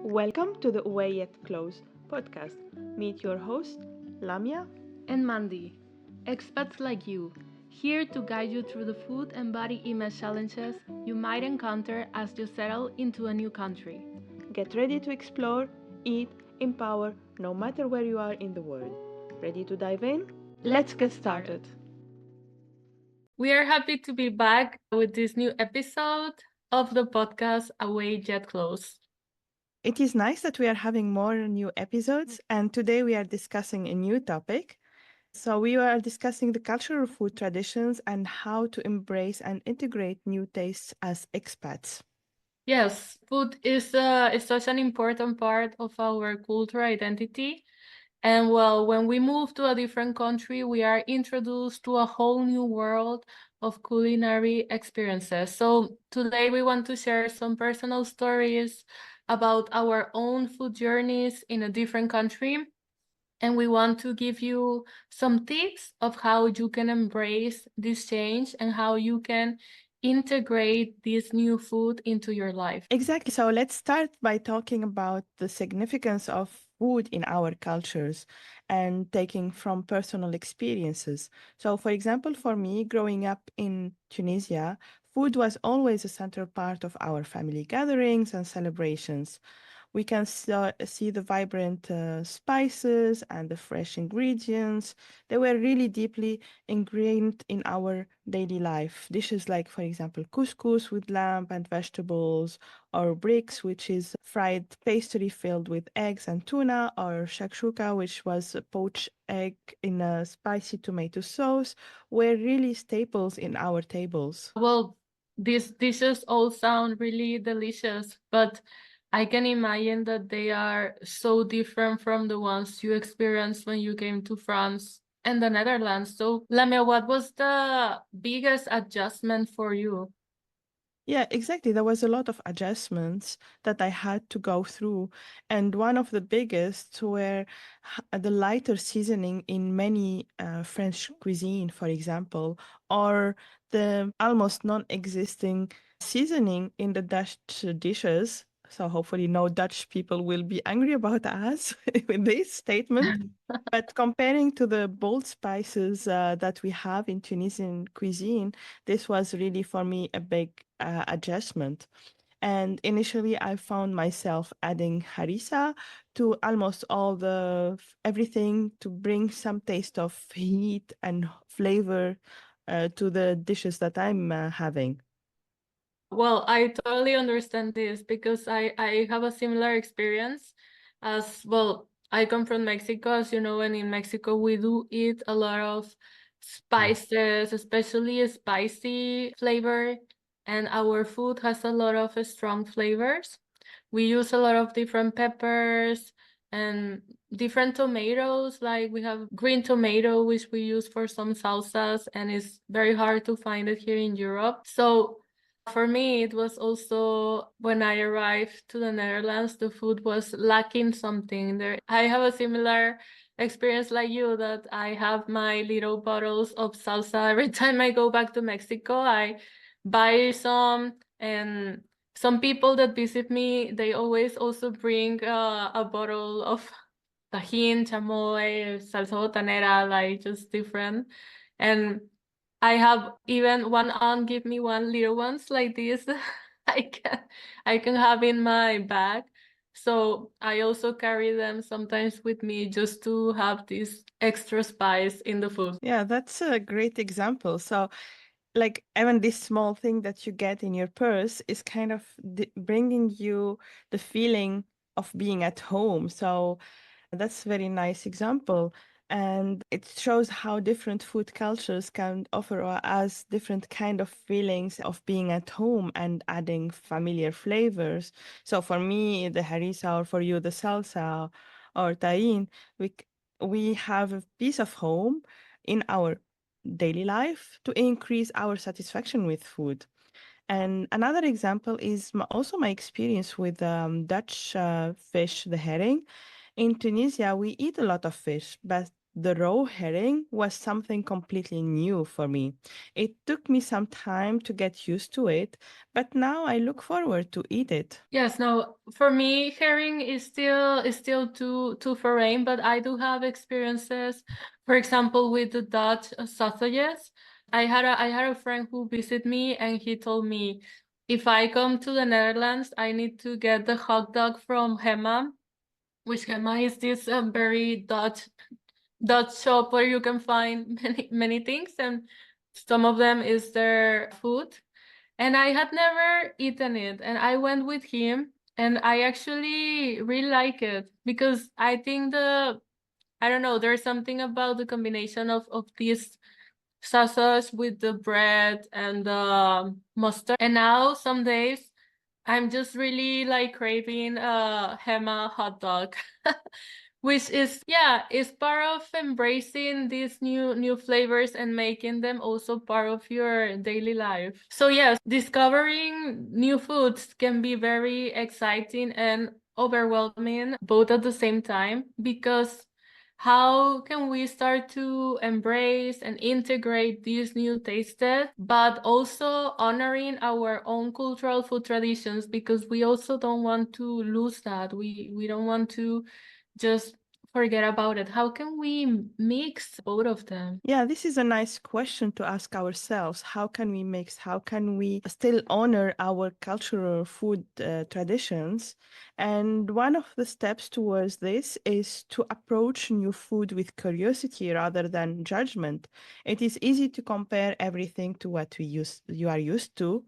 Welcome to the Away Yet Close podcast. Meet your host, Lamia and Mandy, expats like you, here to guide you through the food and body image challenges you might encounter as you settle into a new country. Get ready to explore, eat, empower, no matter where you are in the world. Ready to dive in? Let's get started. We are happy to be back with this new episode of the podcast Away Yet Close. It is nice that we are having more new episodes, and today we are discussing a new topic. So, we are discussing the cultural food traditions and how to embrace and integrate new tastes as expats. Yes, food is such an important part of our cultural identity. And well, when we move to a different country, we are introduced to a whole new world of culinary experiences. So today we want to share some personal stories about our own food journeys in a different country. And we want to give you some tips of how you can embrace this change and how you can integrate this new food into your life. Exactly. So let's start by talking about the significance of food in our cultures and taking from personal experiences. So, for example, for me, growing up in Tunisia, food was always a central part of our family gatherings and celebrations. We can see the vibrant spices and the fresh ingredients. They were really deeply ingrained in our daily life. Dishes like, for example, couscous with lamb and vegetables, or bricks, which is fried pastry filled with eggs and tuna, or shakshuka, which was a poached egg in a spicy tomato sauce, were really staples in our tables. Well, these dishes all sound really delicious, but I can imagine that they are so different from the ones you experienced when you came to France and the Netherlands. So, Lamia, what was the biggest adjustment for you? Yeah, exactly. There was a lot of adjustments that I had to go through. And one of the biggest were the lighter seasoning in many French cuisine, for example, or the almost non-existing seasoning in the Dutch dishes. So hopefully no Dutch people will be angry about us with this statement. But comparing to the bold spices that we have in Tunisian cuisine, this was really for me a big adjustment. And initially, I found myself adding harissa to almost all everything to bring some taste of heat and flavor to the dishes that I'm having. Well, I totally understand this because I have a similar experience as well. I come from Mexico, as you know, and in Mexico we do eat a lot of spices, especially spicy flavor, and our food has a lot of strong flavors. We use a lot of different peppers and different tomatoes, like we have green tomato, which we use for some salsas, and it's very hard to find it here in Europe. So for me, it was also when I arrived to the Netherlands, the food was lacking something there. I have a similar experience like you, that I have my little bottles of salsa every time I go back to Mexico. I buy some, and some people that visit me, they always also bring a bottle of tajin, chamoy, salsa botanera, like just different. And I have even one aunt give me one little ones like this. I can I can have in my bag. So I also carry them sometimes with me just to have this extra spice in the food. Yeah, that's a great example. So like even this small thing that you get in your purse is kind of bringing you the feeling of being at home. So that's a very nice example. And it shows how different food cultures can offer us different kind of feelings of being at home and adding familiar flavors. So for me, the harissa, or for you, the salsa or tahin, we, we have a piece of home in our daily life to increase our satisfaction with food. And another example is also my experience with Dutch fish, the herring. In Tunisia, we eat a lot of fish, but The raw herring was something completely new for me. It took me some time to get used to it, but now I look forward to eat it. Yes, no, for me, herring is still too foreign, but I do have experiences, for example, with the Dutch sausages. I had a friend who visited me and he told me if I come to the Netherlands, I need to get the hot dog from Hema, which Hema is this very Dutch shop where you can find many things, and some of them is their food. And I had never eaten it, and I went with him, and I actually really like it because I think I don't know, there's something about the combination of these sausage with the bread and the mustard. And now some days I'm just really like craving a Hema hot dog. Which is, yeah, is part of embracing these new flavors and making them also part of your daily life. So yes, discovering new foods can be very exciting and overwhelming both at the same time, because how can we start to embrace and integrate these new tastes, but also honoring our own cultural food traditions, because we also don't want to lose that. We don't want to just forget about it. How can we mix both of them? Yeah, this is a nice question to ask ourselves. How can we mix? How can we still honor our cultural food traditions? And one of the steps towards this is to approach new food with curiosity rather than judgment. It is easy to compare everything to what you are used to,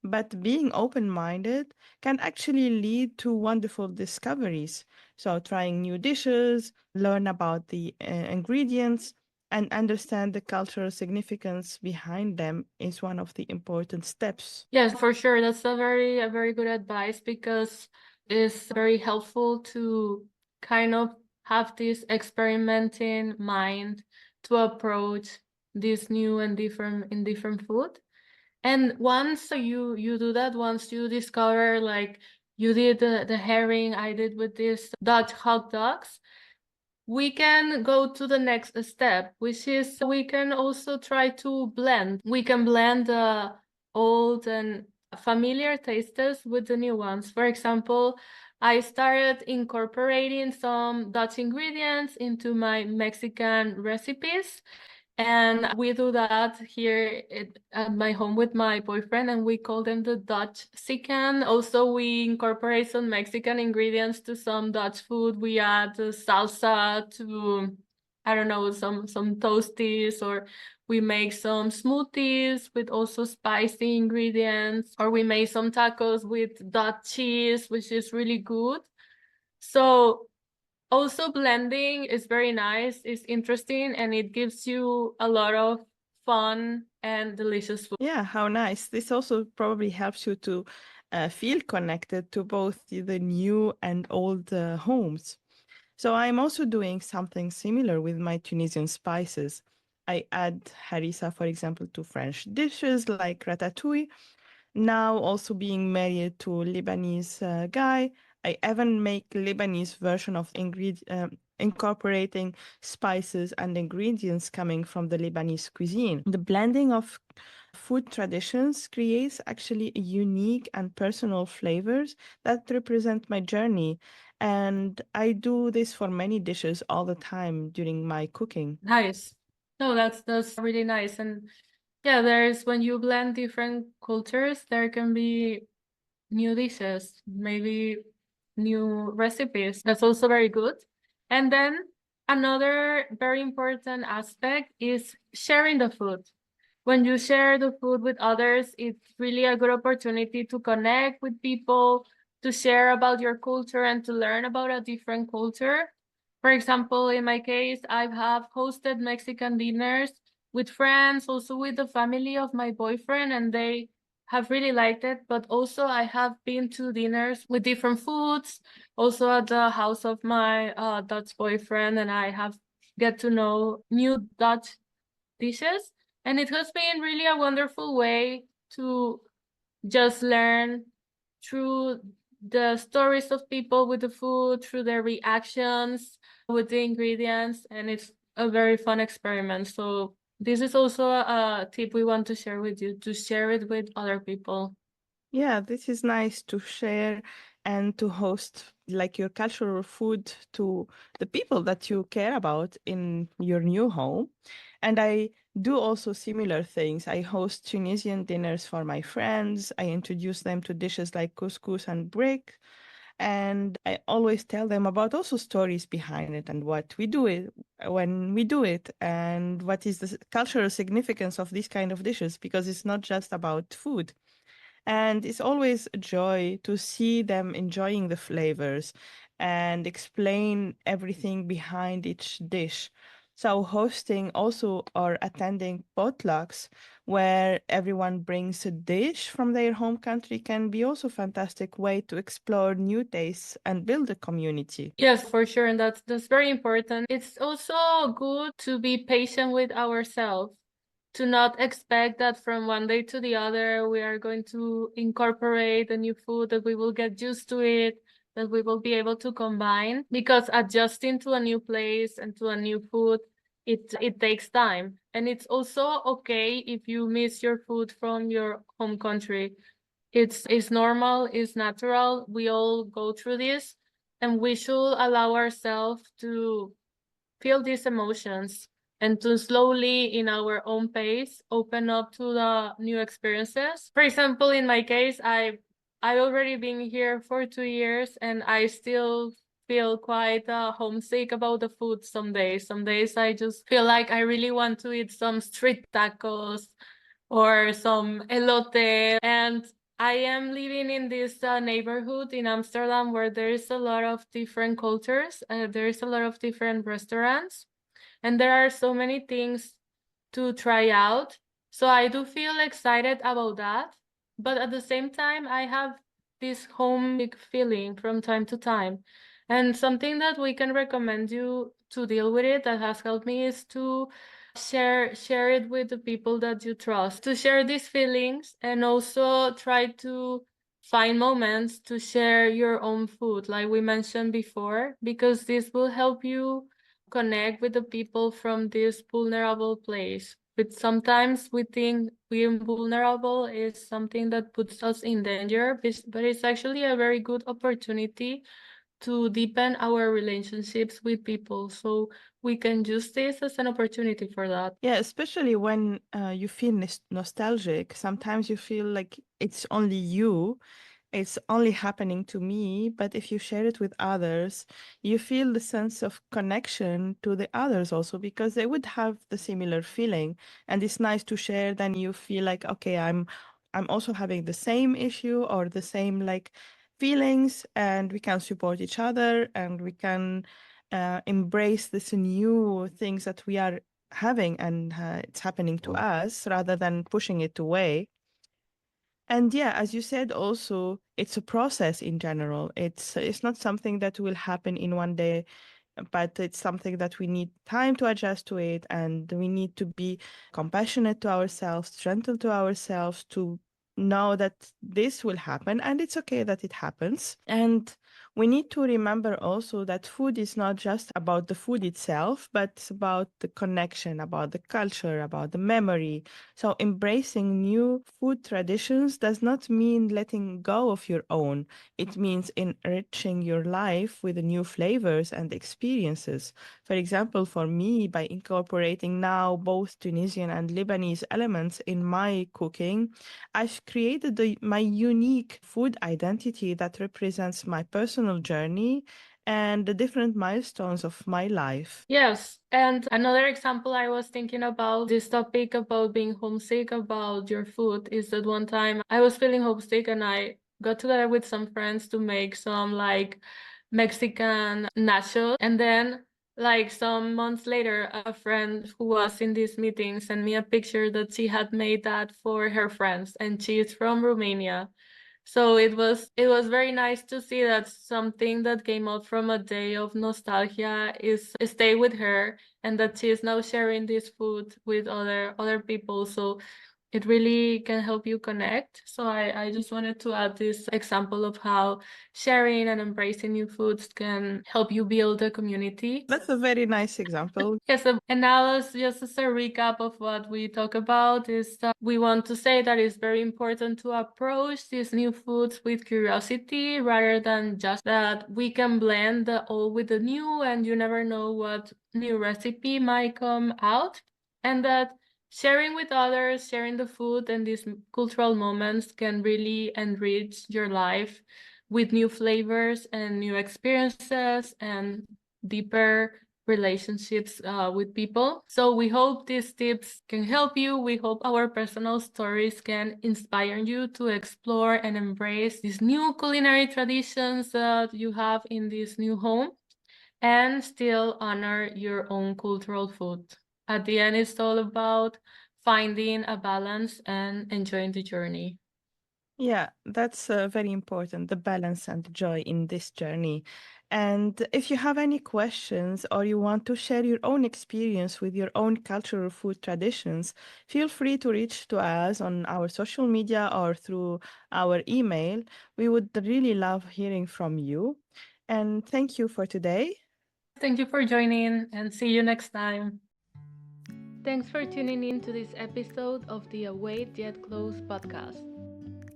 but being open-minded can actually lead to wonderful discoveries. So, trying new dishes, learn about the ingredients, and understand the cultural significance behind them is one of the important steps. Yes, for sure. That's a very good advice, because it's very helpful to kind of have this experimenting mind to approach this new and different food. And once you do that, once you discover, like you did the herring, I did with this Dutch hot dogs, we can go to the next step, which is we can also try to blend. We can blend the old and familiar tastes with the new ones. For example, I started incorporating some Dutch ingredients into my Mexican recipes, and we do that here at my home with my boyfriend, and we call them the Dutch chicken. Also, we incorporate some Mexican ingredients to some Dutch food. We add salsa to, I don't know, some toasties, or we make some smoothies with also spicy ingredients, or we make some tacos with Dutch cheese, which is really good. So also, blending is very nice, it's interesting, and it gives you a lot of fun and delicious food. Yeah, how nice. This also probably helps you to feel connected to both the new and old homes. So I'm also doing something similar with my Tunisian spices. I add harissa, for example, to French dishes like ratatouille. Now also being married to Lebanese guy, I even make Lebanese version of incorporating spices and ingredients coming from the Lebanese cuisine. The blending of food traditions creates actually unique and personal flavors that represent my journey. And I do this for many dishes all the time during my cooking. Nice. No, that's really nice. And yeah, there's when you blend different cultures, there can be new dishes, maybe new recipes. That's also very good. And then another very important aspect is sharing the food. When you share the food with others, it's really a good opportunity to connect with people, to share about your culture and to learn about a different culture. For example, in my case, I have hosted Mexican dinners with friends, also with the family of my boyfriend, and they have really liked it. But also I have been to dinners with different foods, also at the house of my Dutch boyfriend, and I have get to know new Dutch dishes. And it has been really a wonderful way to just learn through the stories of people with the food, through their reactions with the ingredients. And it's a very fun experiment. So this is also a tip we want to share with you, to share it with other people. Yeah, this is nice to share and to host like your cultural food to the people that you care about in your new home. And I do also similar things. I host Tunisian dinners for my friends. I introduce them to dishes like couscous and brick. And I always tell them about also stories behind it and what we do it when we do it and what is the cultural significance of these kind of dishes because it's not just about food. And it's always a joy to see them enjoying the flavors and explain everything behind each dish. So, hosting also or attending potlucks where everyone brings a dish from their home country can be also a fantastic way to explore new tastes and build a community. Yes, for sure, and that's very important. It's also good to be patient with ourselves, to not expect that from one day to the other we are going to incorporate a new food, that we will get used to it, that we will be able to combine, because adjusting to a new place and to a new food, it takes time. And it's also okay if you miss your food from your home country. It's normal, it's natural. We all go through this, and we should allow ourselves to feel these emotions and to slowly, in our own pace, open up to the new experiences. For example, in my case, I already been here for 2 years, and I still feel quite homesick about the food some days. Some days I just feel like I really want to eat some street tacos or some elote. And I am living in this neighborhood in Amsterdam where there is a lot of different cultures. There is a lot of different restaurants, and there are so many things to try out. So I do feel excited about that. But at the same time, I have this homesick feeling from time to time. And something that we can recommend you to deal with it, that has helped me, is to share it with the people that you trust, to share these feelings, and also try to find moments to share your own food, like we mentioned before, because this will help you connect with the people from this vulnerable place. But sometimes we think being vulnerable is something that puts us in danger, but it's actually a very good opportunity to deepen our relationships with people. So we can use this as an opportunity for that. Yeah, especially when you feel nostalgic. Sometimes you feel like it's only you, it's only happening to me, but if you share it with others, you feel the sense of connection to the others also because they would have the similar feeling. And it's nice to share, then you feel like, okay, I'm also having the same issue or the same like feelings, and we can support each other and we can embrace this new things that we are having and it's happening to us rather than pushing it away. And yeah, as you said, also it's a process in general. It's not something that will happen in one day, but it's something that we need time to adjust to it, and we need to be compassionate to ourselves, gentle to ourselves, to know that this will happen and it's okay that it happens. And we need to remember also that food is not just about the food itself, but it's about the connection, about the culture, about the memory. So embracing new food traditions does not mean letting go of your own. It means enriching your life with new flavors and experiences. For example, for me, by incorporating now both Tunisian and Lebanese elements in my cooking, I've created my unique food identity that represents my personal journey and the different milestones of my life. Yes, and another example I was thinking about this topic about being homesick about your food is that one time I was feeling homesick and I got together with some friends to make some like Mexican nachos. And then like some months later, a friend who was in this meeting sent me a picture that she had made that for her friends, and she's from Romania. So it was very nice to see that something that came out from a day of nostalgia is stay with her, and that she is now sharing this food with other people. So it really can help you connect. So I just wanted to add this example of how sharing and embracing new foods can help you build a community. That's a very nice example. Yes, and now just as a recap of what we talk about is that we want to say that it's very important to approach these new foods with curiosity rather than just that we can blend the old with the new and you never know what new recipe might come out, and that sharing with others, sharing the food and these cultural moments can really enrich your life with new flavors and new experiences and deeper relationships with people. So we hope these tips can help you. We hope our personal stories can inspire you to explore and embrace these new culinary traditions that you have in this new home and still honor your own cultural food. At the end, it's all about finding a balance and enjoying the journey. Yeah, that's very important, the balance and the joy in this journey. And if you have any questions or you want to share your own experience with your own cultural food traditions, feel free to reach to us on our social media or through our email. We would really love hearing from you. And thank you for today. Thank you for joining and see you next time. Thanks for tuning in to this episode of the Await Yet Close podcast.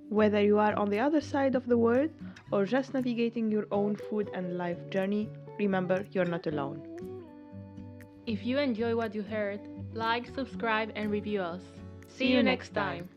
Whether you are on the other side of the world or just navigating your own food and life journey, remember you're not alone. If you enjoy what you heard, like, subscribe, and review us. See you next time.